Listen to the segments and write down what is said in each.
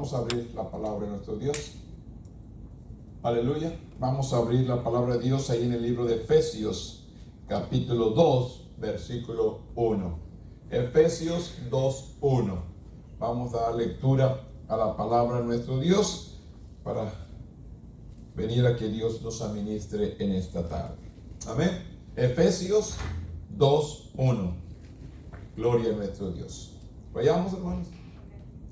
Vamos a abrir la palabra de nuestro Dios. Aleluya. Vamos a abrir la palabra de Dios ahí en el libro de Efesios, capítulo 2, versículo 1. Efesios 2, 1. Vamos a dar lectura a la palabra de nuestro Dios para venir a que Dios nos administre en esta tarde. Amén. Efesios 2, 1. Gloria a nuestro Dios. Vayamos, hermanos.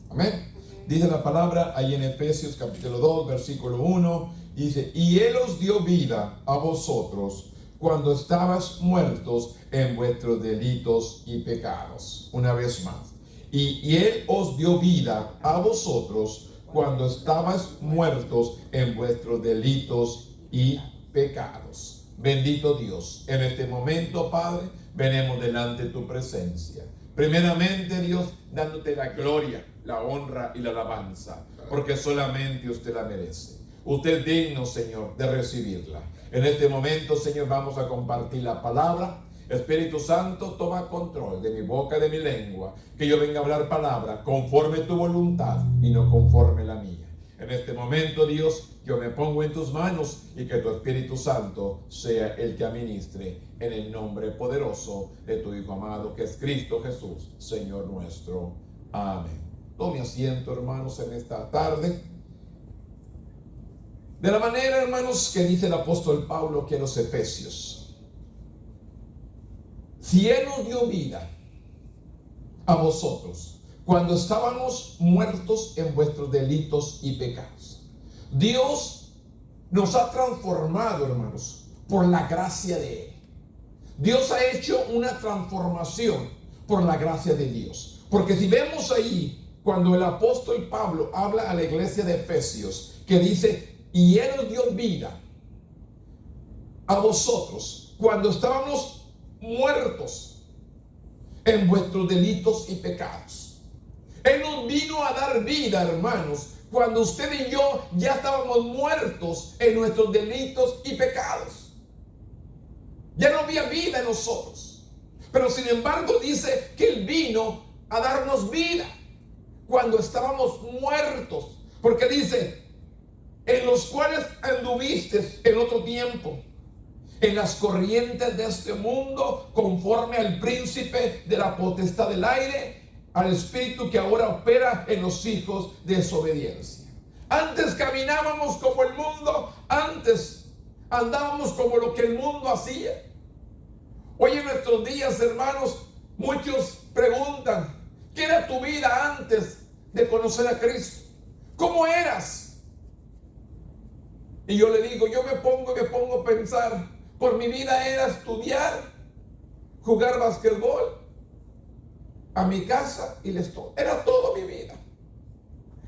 Amén. Dice la palabra ahí en Efesios capítulo 2, versículo 1. Dice: y Él os dio vida a vosotros cuando estabas muertos en vuestros delitos y pecados. Una vez más. Y Él os dio vida a vosotros cuando estabas muertos en vuestros delitos y pecados. Bendito Dios. En este momento, Padre, venimos delante de tu presencia. Primeramente, Dios, dándote la gloria, la honra y la alabanza, porque solamente usted la merece. Usted es digno, Señor, de recibirla. En este momento, Señor, vamos a compartir la palabra. Espíritu Santo, toma control de mi boca, de mi lengua, que yo venga a hablar palabra conforme tu voluntad y no conforme la mía. En este momento, Dios, yo me pongo en tus manos y que tu Espíritu Santo sea el que administre en el nombre poderoso de tu Hijo amado, que es Cristo Jesús, Señor nuestro. Amén. Tome asiento, hermanos, en esta tarde. De la manera, hermanos, que dice el apóstol Pablo que a los Efesios: si Él nos dio vida a vosotros cuando estábamos muertos en vuestros delitos y pecados. Dios nos ha transformado, hermanos, por la gracia de Él. Dios ha hecho una transformación por la gracia de Dios. Porque si vemos ahí, cuando el apóstol Pablo habla a la iglesia de Efesios, que dice: y Él nos dio vida a vosotros cuando estábamos muertos en vuestros delitos y pecados. Él nos vino a dar vida, hermanos, cuando usted y yo ya estábamos muertos en nuestros delitos y pecados. Ya no había vida en nosotros. Pero sin embargo dice que Él vino a darnos vida cuando estábamos muertos. Porque dice: en los cuales anduviste en otro tiempo, en las corrientes de este mundo, conforme al príncipe de la potestad del aire, al espíritu que ahora opera en los hijos de desobediencia. Antes caminábamos como el mundo, antes andábamos como lo que el mundo hacía. Hoy en nuestros días, hermanos, muchos preguntan: ¿qué era tu vida antes de conocer a Cristo? ¿Cómo eras? Y yo le digo, yo me pongo a pensar, por mi vida era estudiar, jugar basquetbol, a mi casa y les todo. Era toda mi vida.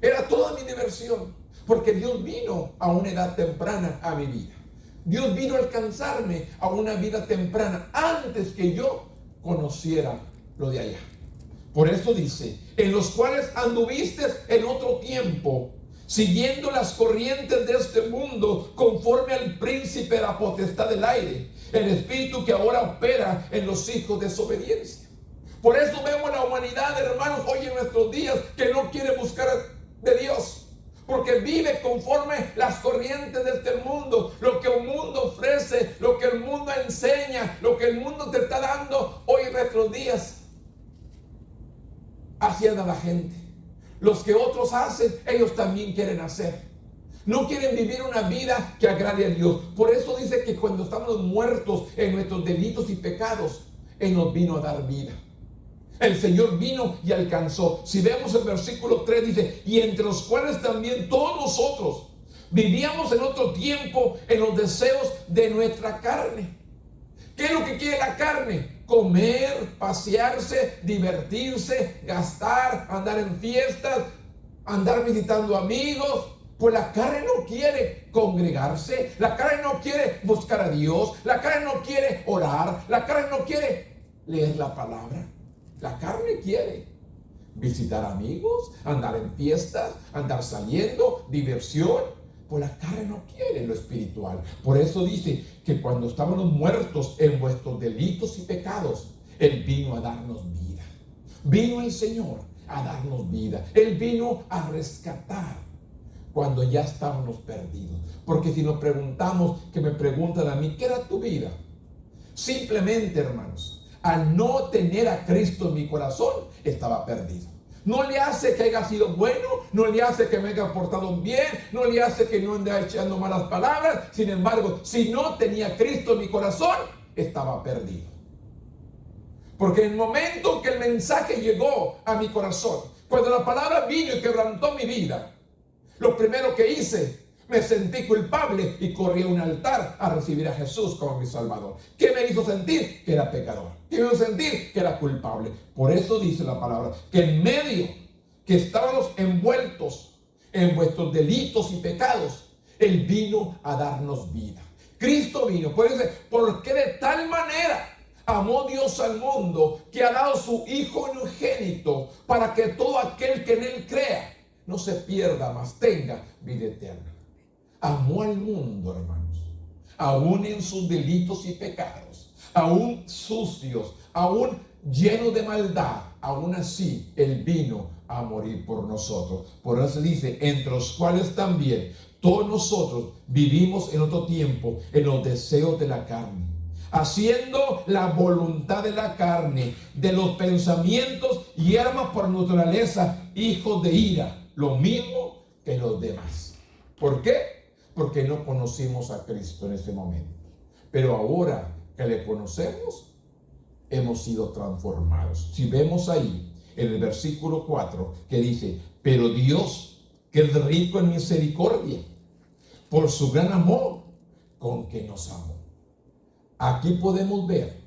Era toda mi diversión. Porque Dios vino a una edad temprana a mi vida. Dios vino a alcanzarme a una vida temprana antes que yo conociera lo de allá. Por eso dice: en los cuales anduviste en otro tiempo, siguiendo las corrientes de este mundo, conforme al príncipe de la potestad del aire, el espíritu que ahora opera en los hijos de desobediencia. Por eso vemos la humanidad, hermanos, hoy en nuestros días, que no quiere buscar de Dios, porque vive conforme las corrientes de este mundo, lo que el mundo ofrece, lo que el mundo enseña, lo que el mundo te está dando hoy en nuestros días. Así anda la gente. Los que otros hacen, ellos también quieren hacer. No quieren vivir una vida que agrade a Dios. Por eso dice que cuando estamos muertos en nuestros delitos y pecados, Él nos vino a dar vida. El Señor vino y alcanzó. Si vemos el versículo 3, dice: y entre los cuales también todos nosotros vivíamos en otro tiempo en los deseos de nuestra carne. ¿Qué es lo que quiere la carne? Comer, pasearse, divertirse, gastar, andar en fiestas, andar visitando amigos. Pues la carne no quiere congregarse, la carne no quiere buscar a Dios, la carne no quiere orar, la carne no quiere leer la palabra. La carne quiere visitar amigos, andar en fiestas, andar saliendo, diversión. Pues la carne no quiere lo espiritual. Por eso dice que cuando estábamos muertos en vuestros delitos y pecados, Él vino a darnos vida. Vino el Señor a darnos vida. Él vino a rescatar cuando ya estábamos perdidos. Porque si nos preguntamos, que me preguntan a mí, ¿qué era tu vida? Simplemente, hermanos, al no tener a Cristo en mi corazón, estaba perdido. No le hace que haya sido bueno, no le hace que me haya portado bien, no le hace que no ande echando malas palabras. Sin embargo, si no tenía a Cristo en mi corazón, estaba perdido. Porque en el momento que el mensaje llegó a mi corazón, cuando la palabra vino y quebrantó mi vida, lo primero que hice, me sentí culpable y corrí a un altar a recibir a Jesús como mi Salvador. ¿Qué me hizo sentir? Que era pecador. ¿Qué me hizo sentir? Que era culpable. Por eso dice la palabra, que en medio que estábamos envueltos en vuestros delitos y pecados, Él vino a darnos vida. Cristo vino. Por eso, porque de tal manera amó Dios al mundo que ha dado su Hijo unigénito para que todo aquel que en Él crea no se pierda, mas tenga vida eterna. Amó al mundo, hermanos, aún en sus delitos y pecados, aún sucios, aún llenos de maldad, aún así Él vino a morir por nosotros. Por eso dice, entre los cuales también todos nosotros vivimos en otro tiempo en los deseos de la carne, haciendo la voluntad de la carne, de los pensamientos, y éramos por naturaleza hijos de ira, lo mismo que los demás. ¿Por qué? Porque no conocimos a Cristo en ese momento. Pero ahora que le conocemos, hemos sido transformados. Si vemos ahí en el versículo 4 que dice, pero Dios, que es rico en misericordia, por su gran amor con que nos amó. Aquí podemos ver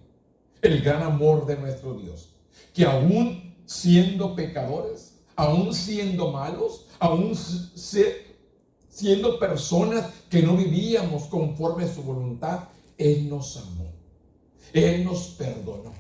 el gran amor de nuestro Dios, que aún siendo pecadores, aún siendo malos, aún siendo personas que no vivíamos conforme a su voluntad, Él nos amó, Él nos perdonó,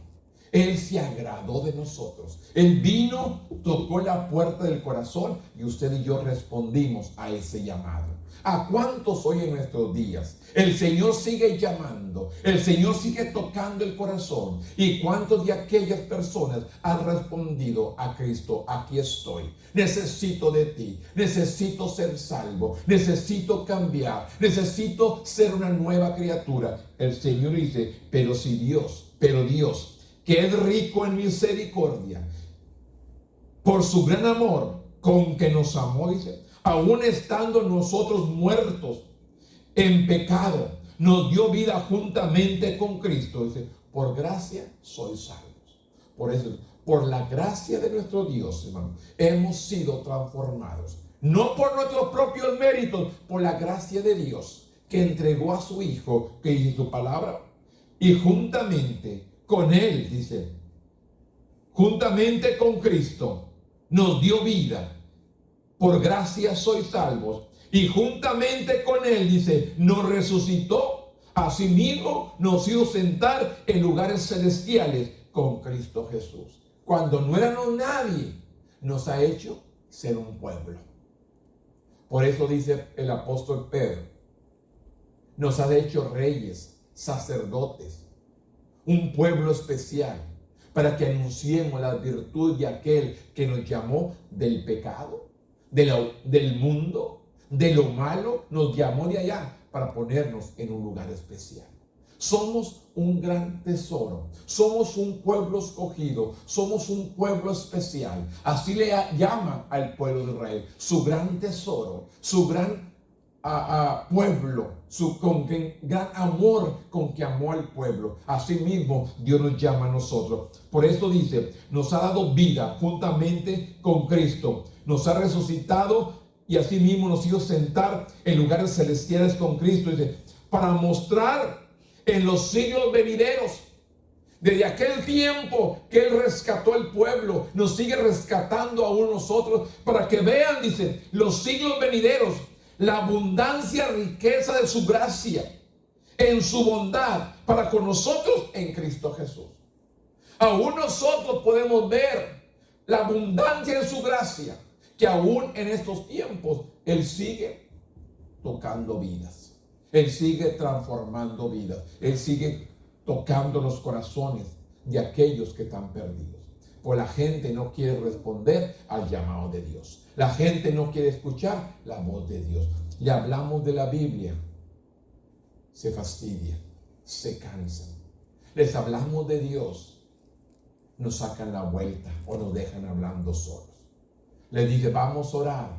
Él se agradó de nosotros. Él vino, tocó la puerta del corazón y usted y yo respondimos a ese llamado. ¿A cuántos hoy en nuestros días el Señor sigue llamando? El Señor sigue tocando el corazón. ¿Y cuántos de aquellas personas han respondido a Cristo? Aquí estoy. Necesito de ti. Necesito ser salvo. Necesito cambiar. Necesito ser una nueva criatura. El Señor dice, pero Dios, que es rico en misericordia, por su gran amor con que nos amó, dice, aún estando nosotros muertos en pecado, nos dio vida juntamente con Cristo. Dice, por gracia sois salvos. Por eso, por la gracia de nuestro Dios, hermano, hemos sido transformados. No por nuestros propios méritos, por la gracia de Dios, que entregó a su Hijo, que dice su palabra, y juntamente con Él, dice, juntamente con Cristo, nos dio vida. Por gracia sois salvos. Y juntamente con Él, dice, nos resucitó. Asimismo, nos hizo sentar en lugares celestiales con Cristo Jesús. Cuando no éramos nadie, nos ha hecho ser un pueblo. Por eso dice el apóstol Pedro, nos ha hecho reyes, sacerdotes, un pueblo especial, para que anunciemos la virtud de aquel que nos llamó del pecado, del mundo, de lo malo, nos llamó de allá para ponernos en un lugar especial. Somos un gran tesoro, somos un pueblo escogido, somos un pueblo especial. Así le llama al pueblo de Israel, su gran tesoro, su gran pueblo, con gran amor con que amó al pueblo. Asimismo, Dios nos llama a nosotros. Por eso dice, nos ha dado vida juntamente con Cristo, nos ha resucitado y asimismo nos hizo sentar en lugares celestiales con Cristo. Dice, para mostrar en los siglos venideros, desde aquel tiempo que Él rescató al pueblo, nos sigue rescatando aún nosotros, para que vean, dice, los siglos venideros, la abundancia, riqueza de su gracia, en su bondad, para con nosotros en Cristo Jesús. Aún nosotros podemos ver la abundancia de su gracia, que aún en estos tiempos Él sigue tocando vidas. Él sigue transformando vidas. Él sigue tocando los corazones de aquellos que están perdidos. Pues la gente no quiere responder al llamado de Dios. La gente no quiere escuchar la voz de Dios. Le hablamos de la Biblia, se fastidian, se cansan. Les hablamos de Dios, nos sacan la vuelta o nos dejan hablando solos. Les dice, vamos a orar,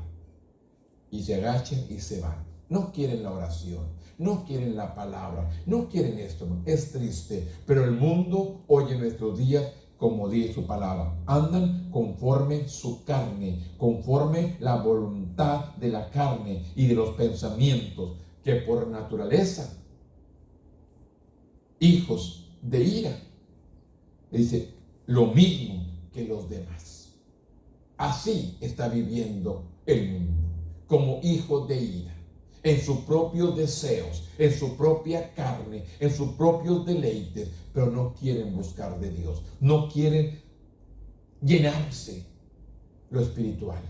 y se agachan y se van. No quieren la oración, no quieren la palabra, no quieren esto. Es triste, pero el mundo hoy en nuestros días, como dice su palabra, andan conforme su carne, conforme la voluntad de la carne y de los pensamientos, que por naturaleza, hijos de ira. Dice, lo mismo que los demás. Así está viviendo el mundo, como hijos de ira, en sus propios deseos, en su propia carne, en sus propios deleites, pero no quieren buscar de Dios, no quieren llenarse lo espiritual.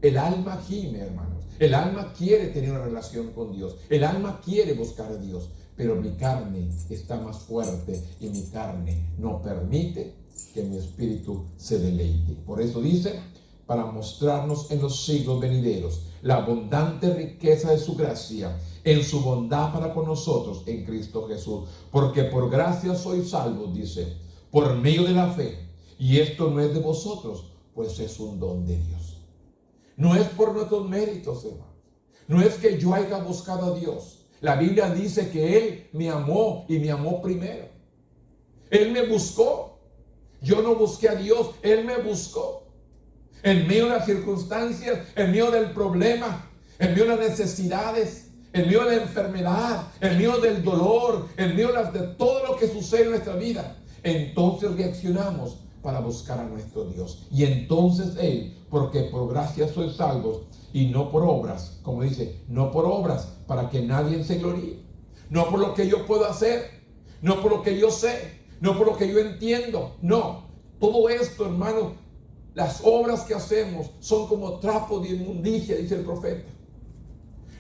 El alma gime, hermanos, el alma quiere tener una relación con Dios, el alma quiere buscar a Dios, pero mi carne está más fuerte y mi carne no permite que mi espíritu se deleite. Por eso dice, para mostrarnos en los siglos venideros la abundante riqueza de su gracia, en su bondad para con nosotros en Cristo Jesús. Porque por gracia sois salvos, dice, por medio de la fe. Y esto no es de vosotros, pues es un don de Dios. No es por nuestros méritos, hermanos. No es que yo haya buscado a Dios. La Biblia dice que Él me amó y me amó primero. Él me buscó. Yo no busqué a Dios, Él me buscó. En medio de las circunstancias, en medio del problema, en medio de las necesidades, en medio de la enfermedad, en medio del dolor, en medio de todo lo que sucede en nuestra vida, entonces reaccionamos para buscar a nuestro Dios. Y entonces Él, porque por gracia sois salvos, y no por obras, como dice, no por obras para que nadie se gloríe, no por lo que yo puedo hacer, no por lo que yo sé, no por lo que yo entiendo, no. Todo esto, hermanos, las obras que hacemos son como trapos de inmundicia, dice el profeta.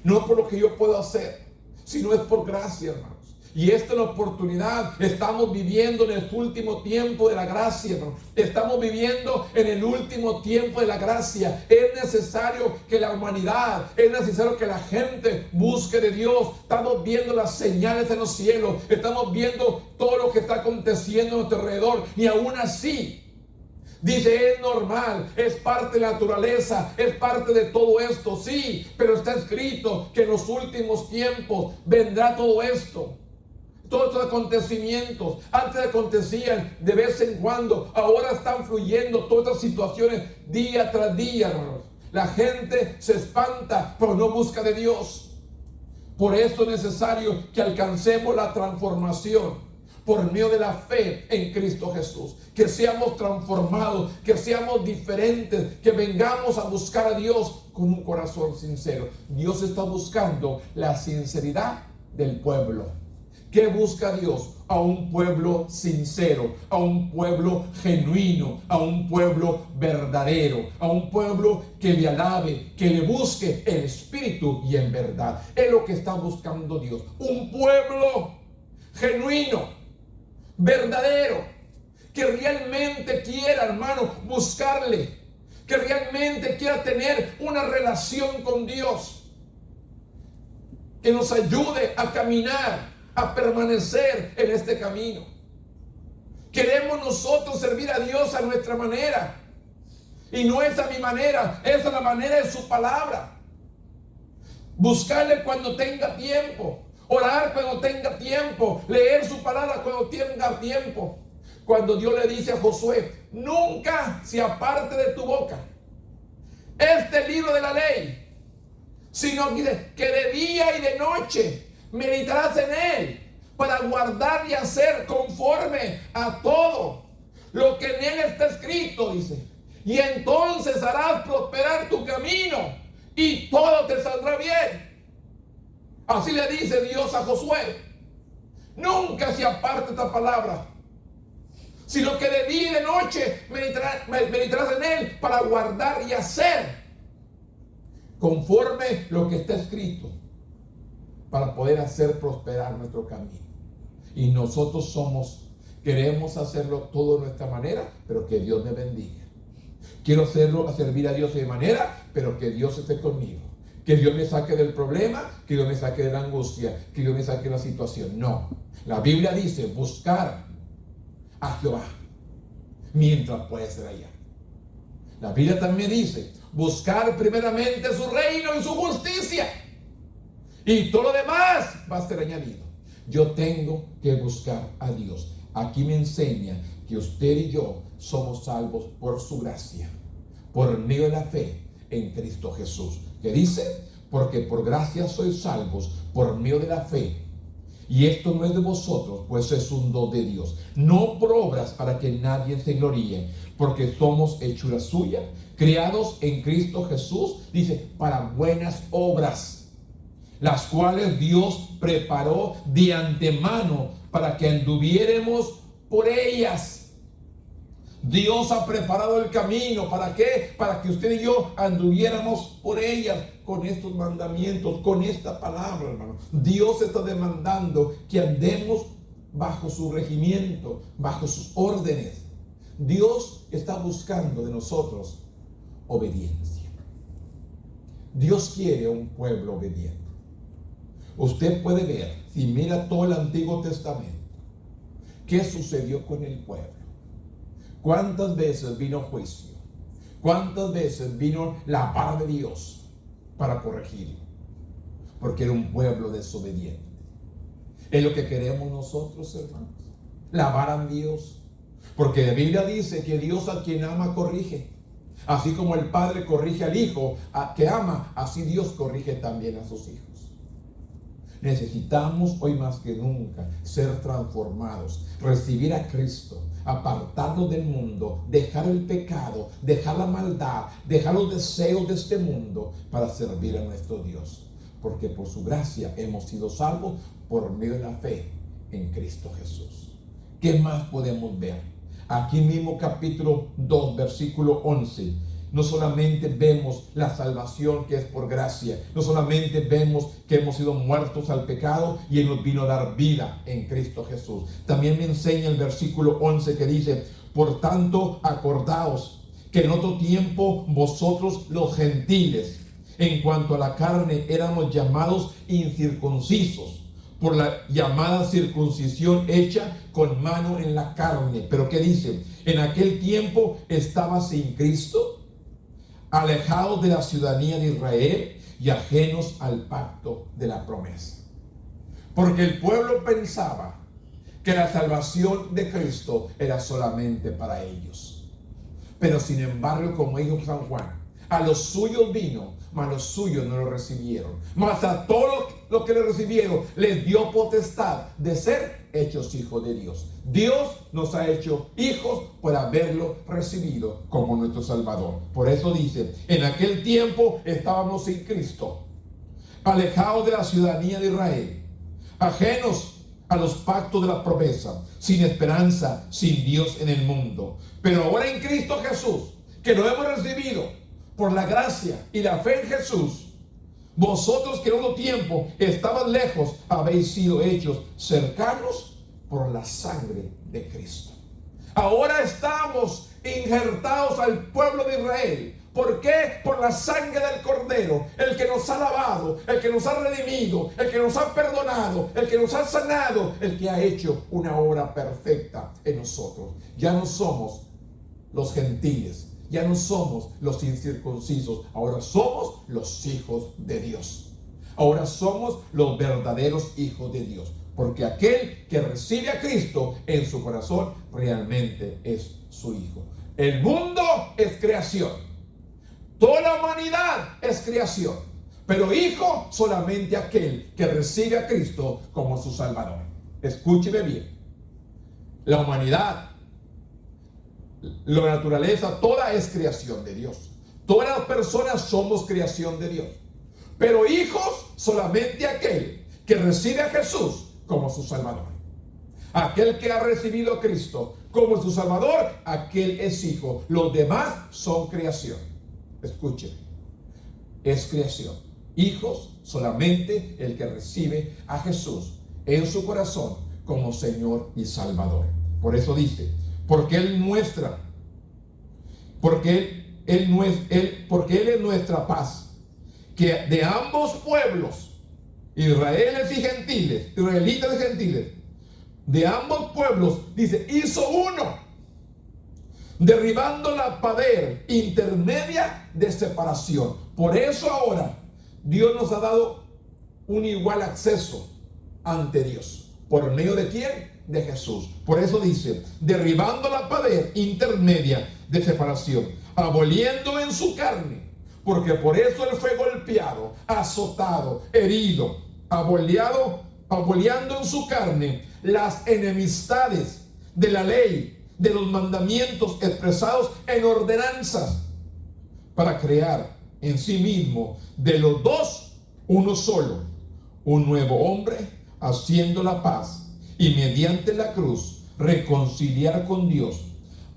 No por lo que yo puedo hacer, sino es por gracia, hermanos. Y esta es la oportunidad. Estamos viviendo en el último tiempo de la gracia, hermanos. Estamos viviendo en el último tiempo de la gracia. Es necesario que la humanidad, es necesario que la gente busque de Dios. Estamos viendo las señales en los cielos. Estamos viendo todo lo que está aconteciendo a nuestro alrededor. Y aún así, dice, es normal, es parte de la naturaleza, es parte de todo esto, sí, pero está escrito que en los últimos tiempos vendrá todo esto. Todos estos acontecimientos, antes acontecían de vez en cuando, ahora están fluyendo todas estas situaciones día tras día, hermanos. La gente se espanta, pero no busca de Dios. Por eso es necesario que alcancemos la transformación por medio de la fe en Cristo Jesús, que seamos transformados, que seamos diferentes, que vengamos a buscar a Dios con un corazón sincero. Dios está buscando la sinceridad del pueblo. ¿Qué busca Dios? A un pueblo sincero, a un pueblo genuino, a un pueblo verdadero, a un pueblo que le alabe, que le busque en espíritu y en verdad. Es lo que está buscando Dios. Un pueblo genuino, verdadero, que realmente quiera, hermano, buscarle, que realmente quiera tener una relación con Dios, que nos ayude a caminar, a permanecer en este camino. Queremos nosotros servir a Dios a nuestra manera, y no es a mi manera, es a la manera de su palabra. Buscarle cuando tenga tiempo, orar cuando tenga tiempo, leer su palabra cuando tenga tiempo. Cuando Dios le dice a Josué, nunca se aparte de tu boca este libro de la ley, sino que de día y de noche meditarás en él, para guardar y hacer conforme a todo lo que en él está escrito, dice. Y entonces harás prosperar tu camino y todo te saldrá bien. Así le dice Dios a Josué. Nunca se aparte esta palabra, sino que de día y de noche meditarás en él para guardar y hacer conforme lo que está escrito, para poder hacer prosperar nuestro camino. Y nosotros somos Queremos hacerlo todo de nuestra manera, pero que Dios me bendiga. Quiero hacerlo, a servir a Dios de manera, pero que Dios esté conmigo. Que Dios me saque del problema, que Dios me saque de la angustia, que Dios me saque de la situación. No. La Biblia dice, buscar a Jehová mientras puede ser hallado. La Biblia también dice, buscar primeramente su reino y su justicia. Y todo lo demás va a ser añadido. Yo tengo que buscar a Dios. Aquí me enseña que usted y yo somos salvos por su gracia, por medio de la fe en Cristo Jesús. ¿Qué dice? Porque por gracia sois salvos por medio de la fe. Y esto no es de vosotros, pues es un don de Dios. No por obras para que nadie se gloríe, porque somos hechura suya, creados en Cristo Jesús, dice, para buenas obras, las cuales Dios preparó de antemano para que anduviéramos por ellas. Dios ha preparado el camino. ¿Para qué? Para que usted y yo anduviéramos por ellas, con estos mandamientos, con esta palabra, hermano. Dios está demandando que andemos bajo su regimiento, bajo sus órdenes. Dios está buscando de nosotros obediencia. Dios quiere un pueblo obediente. Usted puede ver, si mira todo el Antiguo Testamento, qué sucedió con el pueblo. ¿Cuántas veces vino juicio? ¿Cuántas veces vino la vara de Dios para corregirlo? Porque era un pueblo desobediente. Es lo que queremos nosotros, hermanos. La vara de Dios. Porque la Biblia dice que Dios a quien ama corrige. Así como el padre corrige al hijo que ama, así Dios corrige también a sus hijos. Necesitamos hoy más que nunca ser transformados, recibir a Cristo, apartarnos del mundo, dejar el pecado, dejar la maldad, dejar los deseos de este mundo para servir a nuestro Dios. Porque por su gracia hemos sido salvos por medio de la fe en Cristo Jesús. ¿Qué más podemos ver? Aquí mismo capítulo 2, versículo 11. No solamente vemos la salvación que es por gracia, no solamente vemos que hemos sido muertos al pecado y Él nos vino a dar vida en Cristo Jesús. También me enseña el versículo 11 que dice, por tanto acordaos que en otro tiempo vosotros los gentiles, en cuanto a la carne, éramos llamados incircuncisos por la llamada circuncisión hecha con mano en la carne. Pero ¿qué dice? En aquel tiempo estaba sin Cristo, alejados de la ciudadanía de Israel y ajenos al pacto de la promesa. Porque el pueblo pensaba que la salvación de Cristo era solamente para ellos. Pero sin embargo, como dijo San Juan, a los suyos vino, mas los suyos no lo recibieron. Mas a todos los que le recibieron les dio potestad de ser hechos hijos de Dios. Dios nos ha hecho hijos por haberlo recibido como nuestro Salvador. Por eso dice, en aquel tiempo estábamos sin Cristo, alejados de la ciudadanía de Israel, ajenos a los pactos de la promesa, sin esperanza, sin Dios en el mundo. Pero ahora en Cristo Jesús, que lo hemos recibido por la gracia y la fe en Jesús, vosotros que en otro tiempo estabas lejos, habéis sido hechos cercanos por la sangre de Cristo. Ahora estamos injertados al pueblo de Israel. ¿Por qué? Por la sangre del Cordero, el que nos ha lavado, el que nos ha redimido, el que nos ha perdonado, el que nos ha sanado, el que ha hecho una obra perfecta en nosotros. Ya no somos los gentiles, ya no somos los incircuncisos, ahora somos los hijos de Dios. Ahora somos los verdaderos hijos de Dios, porque aquel que recibe a Cristo en su corazón realmente es su hijo. El mundo es creación, toda la humanidad es creación, pero hijo solamente aquel que recibe a Cristo como su Salvador. Escúcheme bien, la humanidad, la naturaleza, toda es creación de Dios. Todas las personas somos creación de Dios. Pero hijos solamente aquel que recibe a Jesús como su Salvador. Aquel que ha recibido a Cristo como su Salvador, aquel es hijo. Los demás son creación. Escuchen, es creación. Hijos solamente el que recibe a Jesús en su corazón como Señor y Salvador. Por eso dice, porque Él muestra, porque Él es nuestra paz, que de ambos pueblos, israelitas y gentiles, de ambos pueblos, dice, hizo uno, derribando la pared intermedia de separación. Por eso ahora Dios nos ha dado un igual acceso ante Dios. ¿Por medio de quién? De Jesús. Por eso dice, derribando la pared intermedia de separación, aboliendo en su carne, porque por eso Él fue golpeado, azotado, herido, aboliendo en su carne las enemistades de la ley, de los mandamientos expresados en ordenanzas, para crear en sí mismo de los dos uno solo, un nuevo hombre, haciendo la paz, y mediante la cruz reconciliar con Dios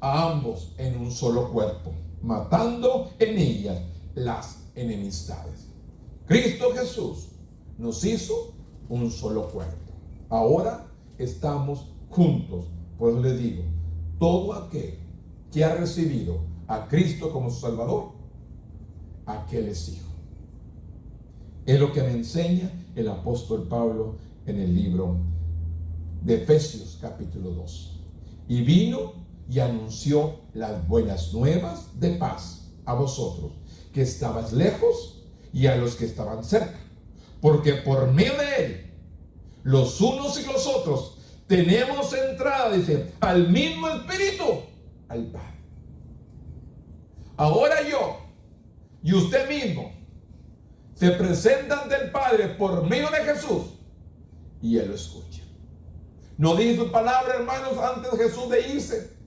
a ambos en un solo cuerpo, matando en ellas las enemistades. Cristo Jesús nos hizo un solo cuerpo. Ahora estamos juntos. Por eso les digo, todo aquel que ha recibido a Cristo como su Salvador, aquel es hijo. Es lo que me enseña el apóstol Pablo en el libro de Efesios capítulo 2. Y vino y anunció las buenas nuevas de paz a vosotros que estabais lejos y a los que estaban cerca, porque por medio de Él los unos y los otros tenemos entrada, dice, al mismo Espíritu, al Padre. Ahora yo y usted mismo se presenta ante el Padre por medio de Jesús y Él lo escucha. No dice su palabra, hermanos, antes de Jesús de irse,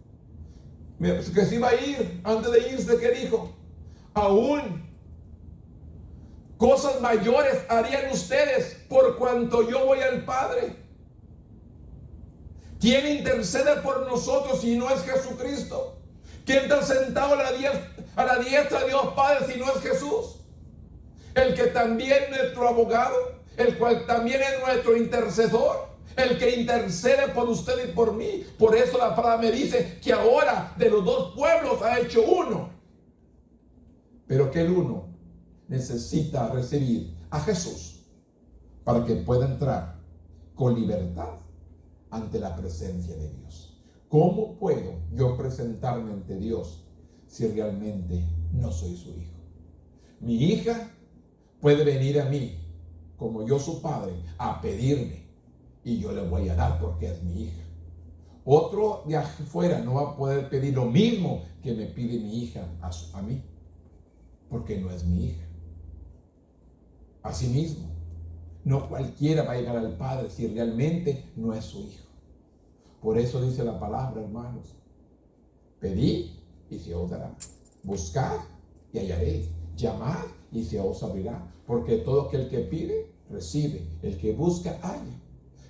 que se iba a ir. Antes de irse, ¿qué dijo? Aún cosas mayores harían ustedes por cuanto yo voy al Padre. ¿Quién intercede por nosotros si no es Jesucristo? ¿Quién está sentado a la diestra de Dios Padre si no es Jesús? El que también es nuestro abogado, el cual también es nuestro intercesor, el que intercede por usted y por mí. Por eso la palabra me dice que ahora de los dos pueblos ha hecho uno, pero que el uno necesita recibir a Jesús para que pueda entrar con libertad ante la presencia de Dios. ¿Cómo puedo yo presentarme ante Dios si realmente no soy su hijo? Mi hija puede venir a mí como yo su padre a pedirme y yo le voy a dar porque es mi hija. Otro de afuera no va a poder pedir lo mismo que me pide mi hija a mí, porque no es mi hija. Asimismo, no cualquiera va a llegar al Padre si realmente no es su hijo. Por eso dice la palabra, hermanos, pedid y se os dará, buscad y hallaréis, llamad y se os abrirá, porque todo aquel que pide, recibe, el que busca, halla.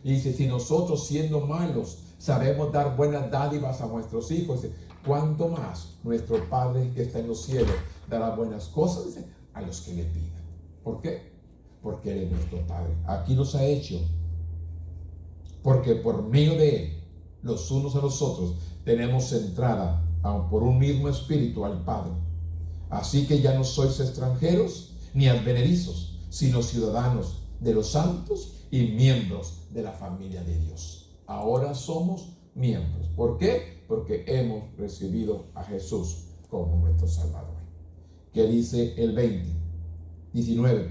Y dice, si nosotros siendo malos sabemos dar buenas dádivas a nuestros hijos, dice, ¿cuánto más nuestro Padre que está en los cielos dará buenas cosas, dice, a los que le pidan? ¿Por qué? Porque Él es nuestro Padre. Aquí nos ha hecho, porque por medio de Él, los unos a los otros, tenemos entrada por un mismo espíritu al Padre. Así que ya no sois extranjeros ni advenedizos, sino ciudadanos de los santos y miembros de la familia de Dios. Ahora somos miembros. ¿Por qué? Porque hemos recibido a Jesús como nuestro Salvador. ¿Qué dice el 19?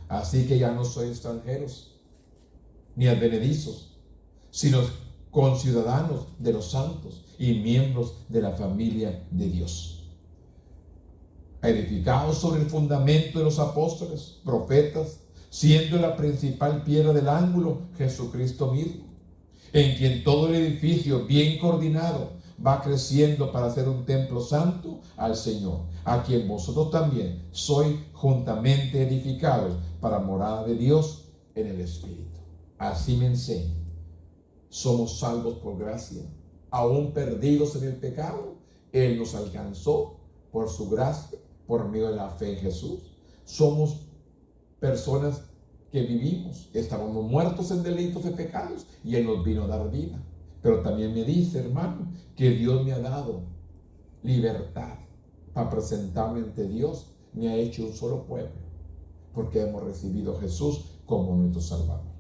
Así que ya no sois extranjeros ni advenedizos, sino conciudadanos de los santos y miembros de la familia de Dios, edificados sobre el fundamento de los apóstoles, profetas, siendo la principal piedra del ángulo Jesucristo mismo, en quien todo el edificio bien coordinado va creciendo para ser un templo santo al Señor, a quien vosotros también sois juntamente edificados para morada de Dios en el Espíritu. Así me enseña. Somos salvos por gracia, aún perdidos en el pecado. Él nos alcanzó por su gracia, por medio de la fe en Jesús. Somos personas que vivimos, estábamos muertos en delitos y pecados, y Él nos vino a dar vida. Pero también me dice, hermano, que Dios me ha dado libertad para presentarme ante Dios. Me ha hecho un solo pueblo, porque hemos recibido a Jesús como nuestro Salvador.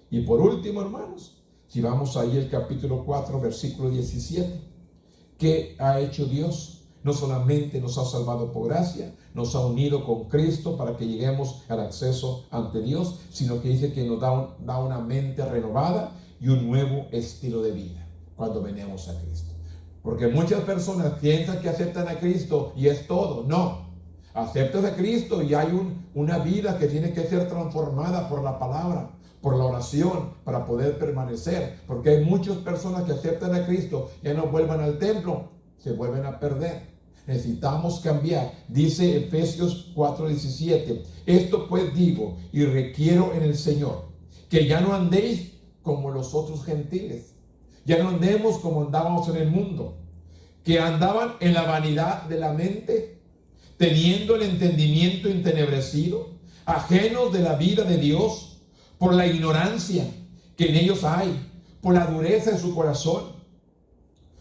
Y por último, hermanos, si vamos ahí al capítulo 4, versículo 17, ¿qué ha hecho Dios? No solamente nos ha salvado por gracia, nos ha unido con Cristo para que lleguemos al acceso ante Dios, sino que dice que nos da una mente renovada y un nuevo estilo de vida cuando venimos a Cristo. Porque muchas personas piensan que aceptan a Cristo y es todo. No, aceptas a Cristo y hay una vida que tiene que ser transformada por la palabra, por la oración, para poder permanecer. Porque hay muchas personas que aceptan a Cristo, ya no vuelvan al templo, se vuelven a perder. Necesitamos cambiar. Dice Efesios 4:17, esto pues digo y requiero en el Señor, que ya no andéis como los otros gentiles, ya no andemos como andábamos en el mundo, que andaban en la vanidad de la mente, teniendo el entendimiento entenebrecido, ajenos de la vida de Dios, por la ignorancia que en ellos hay, por la dureza de su corazón,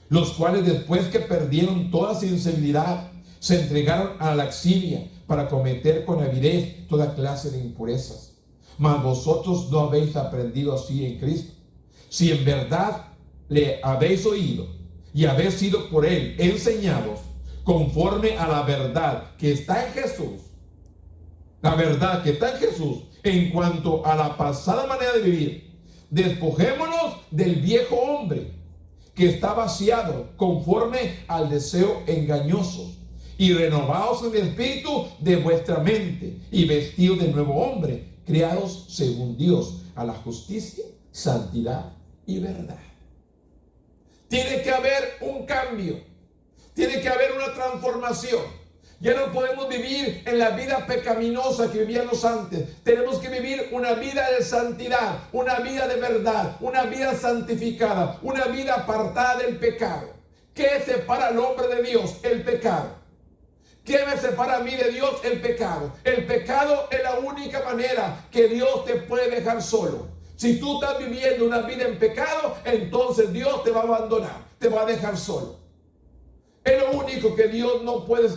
los cuales después que perdieron toda sensibilidad, se entregaron a la laxivia para cometer con avidez toda clase de impurezas. Mas vosotros no habéis aprendido así en Cristo. Si en verdad le habéis oído y habéis sido por él enseñados conforme a la verdad que está en Jesús, la verdad que está en Jesús, en cuanto a la pasada manera de vivir, despojémonos del viejo hombre que está vaciado conforme al deseo engañoso, y renovaos en el espíritu de vuestra mente, y vestidos de nuevo hombre, creados según Dios, a la justicia, santidad y verdad. Tiene que haber un cambio, tiene que haber una transformación. Ya no podemos vivir en la vida pecaminosa que vivíamos antes. Tenemos que vivir una vida de santidad, una vida de verdad, una vida santificada, una vida apartada del pecado. ¿Qué separa al hombre de Dios? El pecado. ¿Qué me separa a mí de Dios? El pecado. El pecado es la única manera que Dios te puede dejar solo. Si tú estás viviendo una vida en pecado, entonces Dios te va a abandonar, te va a dejar solo. Es lo único que Dios no puede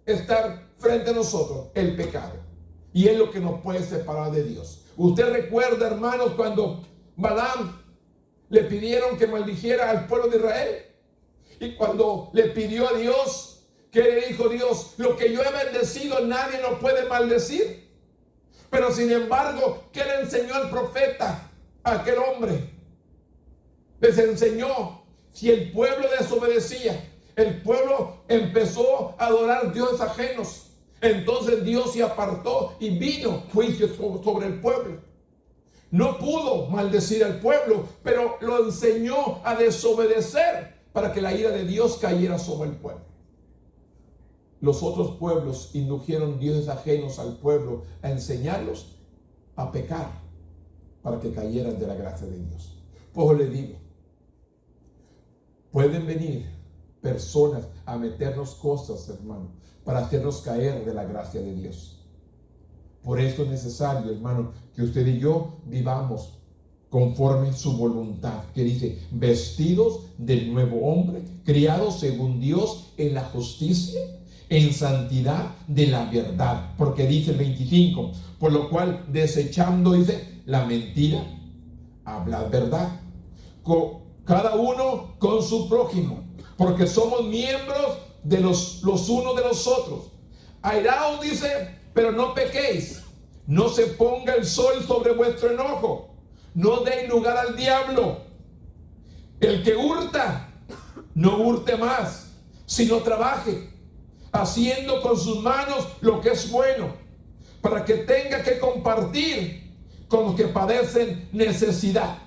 estar frente a nosotros, el pecado. Y es lo que nos puede separar de Dios. Usted recuerda, hermanos, cuando Balaam le pidieron que maldijera al pueblo de Israel. Y cuando le pidió a Dios, ¿qué le dijo Dios? Lo que yo he bendecido nadie lo puede maldecir. Pero sin embargo, ¿qué le enseñó al profeta a aquel hombre? Les enseñó, si el pueblo desobedecía, el pueblo empezó a adorar dioses ajenos, entonces Dios se apartó y vino juicio sobre el pueblo. No pudo maldecir al pueblo, pero lo enseñó a desobedecer para que la ira de Dios cayera sobre el pueblo. Los otros pueblos indujeron dioses ajenos al pueblo a enseñarlos a pecar para que cayeran de la gracia de Dios. Pues le digo, pueden venir personas a meternos cosas, hermano, para hacernos caer de la gracia de Dios. Por eso es necesario, hermano, que usted y yo vivamos conforme su voluntad, que dice, vestidos del nuevo hombre, criados según Dios en la justicia, en santidad de la verdad. Porque dice el 25, por lo cual desechando, dice, la mentira, hablad verdad, cada uno con su prójimo, porque somos miembros de los unos de los otros. Airaos, dice, pero no pequéis. No se ponga el sol sobre vuestro enojo. No deis lugar al diablo. El que hurta, no hurte más, sino trabaje, haciendo con sus manos lo que es bueno, para que tenga que compartir con los que padecen necesidad.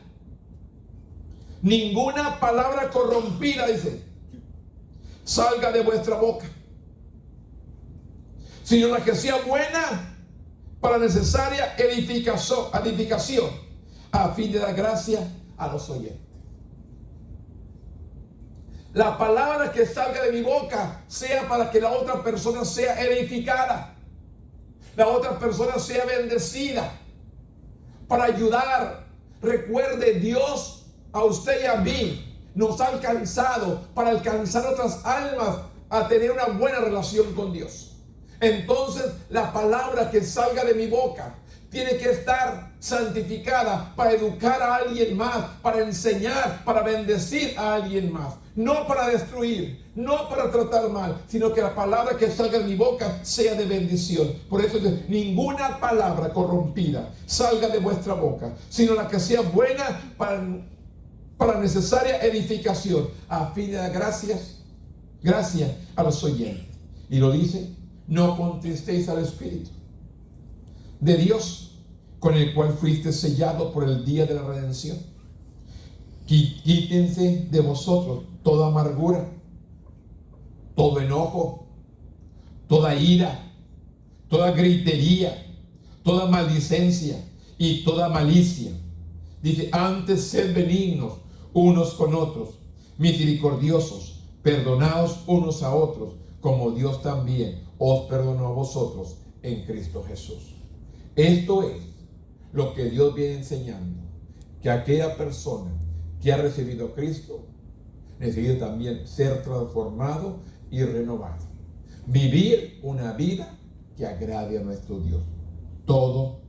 Ninguna palabra corrompida, dice, salga de vuestra boca, sino la que sea buena para necesaria edificación, a fin de dar gracia a los oyentes. La palabra que salga de mi boca sea para que la otra persona sea edificada, la otra persona sea bendecida, para ayudar. Recuerde, Dios a usted y a mí nos ha alcanzado para alcanzar otras almas a tener una buena relación con Dios. Entonces la palabra que salga de mi boca tiene que estar santificada para educar a alguien más, para enseñar, para bendecir a alguien más. No para destruir, no para tratar mal, sino que la palabra que salga de mi boca sea de bendición. Por eso ninguna palabra corrompida salga de vuestra boca, sino la que sea buena para necesaria edificación, a fin de dar gracias a los oyentes. Y lo dice: no contristéis al Espíritu de Dios, con el cual fuiste sellado por el día de la redención. Quítense de vosotros toda amargura, todo enojo, toda ira, toda gritería, toda maldicencia y toda malicia. Dice: antes sed benignos unos con otros, misericordiosos, perdonaos unos a otros, como Dios también os perdonó a vosotros en Cristo Jesús. Esto es lo que Dios viene enseñando, que aquella persona que ha recibido a Cristo necesita también ser transformado y renovado. Vivir una vida que agrade a nuestro Dios. Todo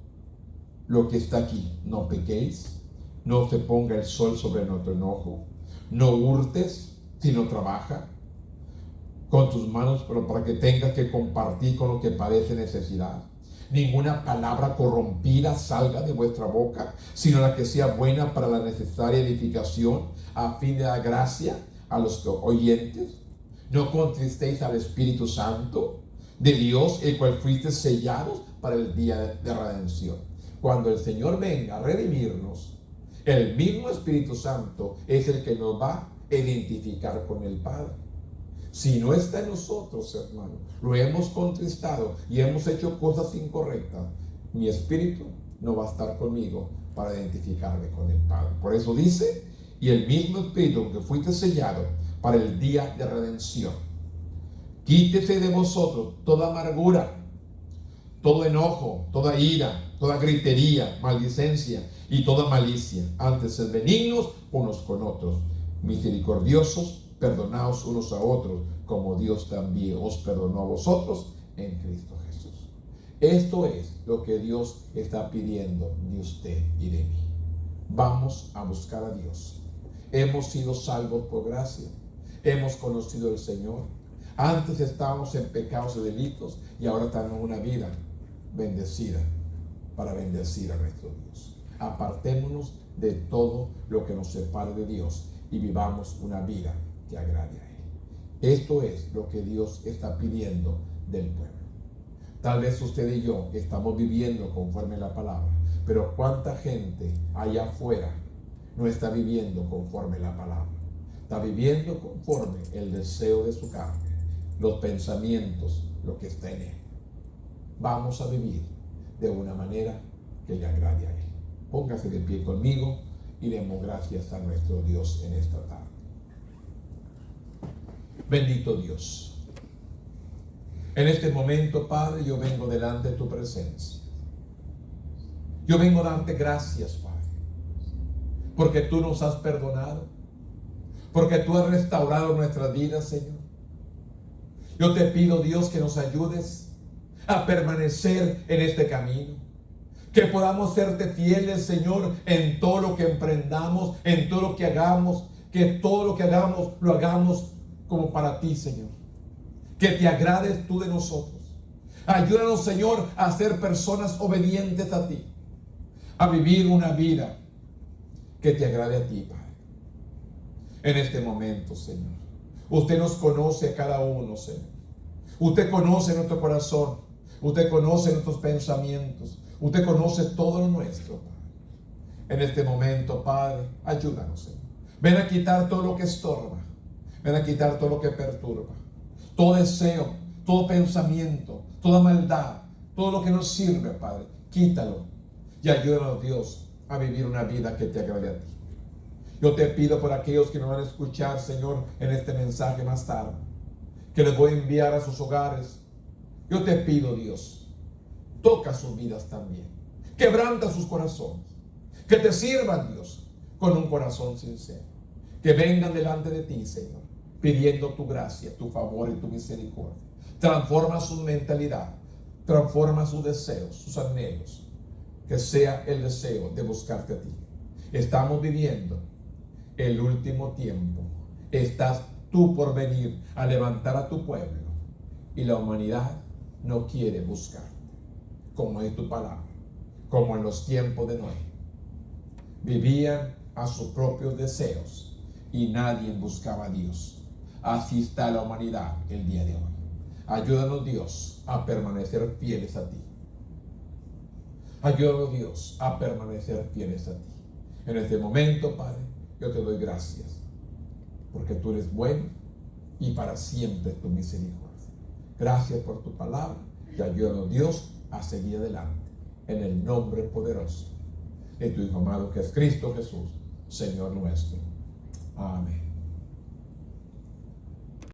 lo que está aquí: no pequéis, no se ponga el sol sobre nuestro enojo, no hurtes, sino trabaja con tus manos, pero para que tengas que compartir con lo que parece necesidad. Ninguna palabra corrompida salga de vuestra boca, sino la que sea buena para la necesaria edificación, a fin de dar gracia a los oyentes. No contristéis al Espíritu Santo de Dios, el cual fuiste sellados para el día de redención. Cuando el Señor venga a redimirnos, el mismo Espíritu Santo es el que nos va a identificar con el Padre. Si no está en nosotros, hermano, lo hemos contristado y hemos hecho cosas incorrectas, mi espíritu no va a estar conmigo para identificarme con el Padre. Por eso dice: y el mismo Espíritu que fuiste sellado para el día de redención. Quítese de vosotros toda amargura, todo enojo, toda ira, toda gritería, maldicencia y toda malicia. Antes sed benignos unos con otros, misericordiosos, perdonaos unos a otros, como Dios también os perdonó a vosotros en Cristo Jesús. Esto es lo que Dios está pidiendo de usted y de mí. Vamos a buscar a Dios. Hemos sido salvos por gracia. Hemos conocido al Señor. Antes estábamos en pecados y delitos, y ahora tenemos una vida bendecida para bendecir a nuestro Dios. Apartémonos de todo lo que nos separe de Dios y vivamos una vida que agrade a Él. Esto es lo que Dios está pidiendo del pueblo. Tal vez usted y yo estamos viviendo conforme a la palabra, pero ¿cuánta gente allá afuera no está viviendo conforme a la palabra? Está viviendo conforme el deseo de su carne, los pensamientos, lo que está en él. Vamos a vivir de una manera que le agrade a Él. Póngase de pie conmigo y demos gracias a nuestro Dios en esta tarde. Bendito Dios, en este momento, Padre, yo vengo delante de tu presencia. Yo vengo a darte gracias, Padre, porque tú nos has perdonado, porque tú has restaurado nuestras vidas, Señor. Yo te pido, Dios, que nos ayudes a permanecer en este camino, que podamos serte fieles, Señor, en todo lo que emprendamos, en todo lo que hagamos, que todo lo que hagamos lo hagamos como para ti, Señor. Que te agrades tú de nosotros. Ayúdanos, Señor, a ser personas obedientes a ti, a vivir una vida que te agrade a ti, Padre. En este momento, Señor, usted nos conoce a cada uno, Señor. Usted conoce nuestro corazón. Usted conoce nuestros pensamientos. Usted conoce todo lo nuestro, Padre. En este momento, Padre, ayúdanos, Señor. Ven a quitar todo lo que estorba. Ven a quitar todo lo que perturba. Todo deseo, todo pensamiento, toda maldad, todo lo que nos sirve, Padre. Quítalo y ayúdanos, Dios, a vivir una vida que te agrade a ti. Yo te pido por aquellos que nos van a escuchar, Señor, en este mensaje más tarde, que les voy a enviar a sus hogares. Yo te pido, Dios, toca sus vidas también. Quebranta sus corazones. Que te sirvan, Dios, con un corazón sincero. que vengan delante de ti, Señor, pidiendo tu gracia, tu favor y tu misericordia. Transforma su mentalidad, transforma sus deseos, sus anhelos, que sea el deseo de buscarte a ti. Estamos viviendo el último tiempo. Estás tú por venir a levantar a tu pueblo y la humanidad no quiere buscarte, como es tu palabra, como en los tiempos de Noé. Vivían a sus propios deseos y nadie buscaba a Dios. Así está la humanidad el día de hoy. Ayúdanos, Dios, a permanecer fieles a ti. Ayúdanos, Dios, a permanecer fieles a ti. En este momento, Padre, yo te doy gracias, porque tú eres bueno y para siempre tu misericordia. Gracias por tu palabra y ayúdanos, Dios, a seguir adelante. En el nombre poderoso de tu Hijo amado, que es Cristo Jesús, Señor nuestro. Amén.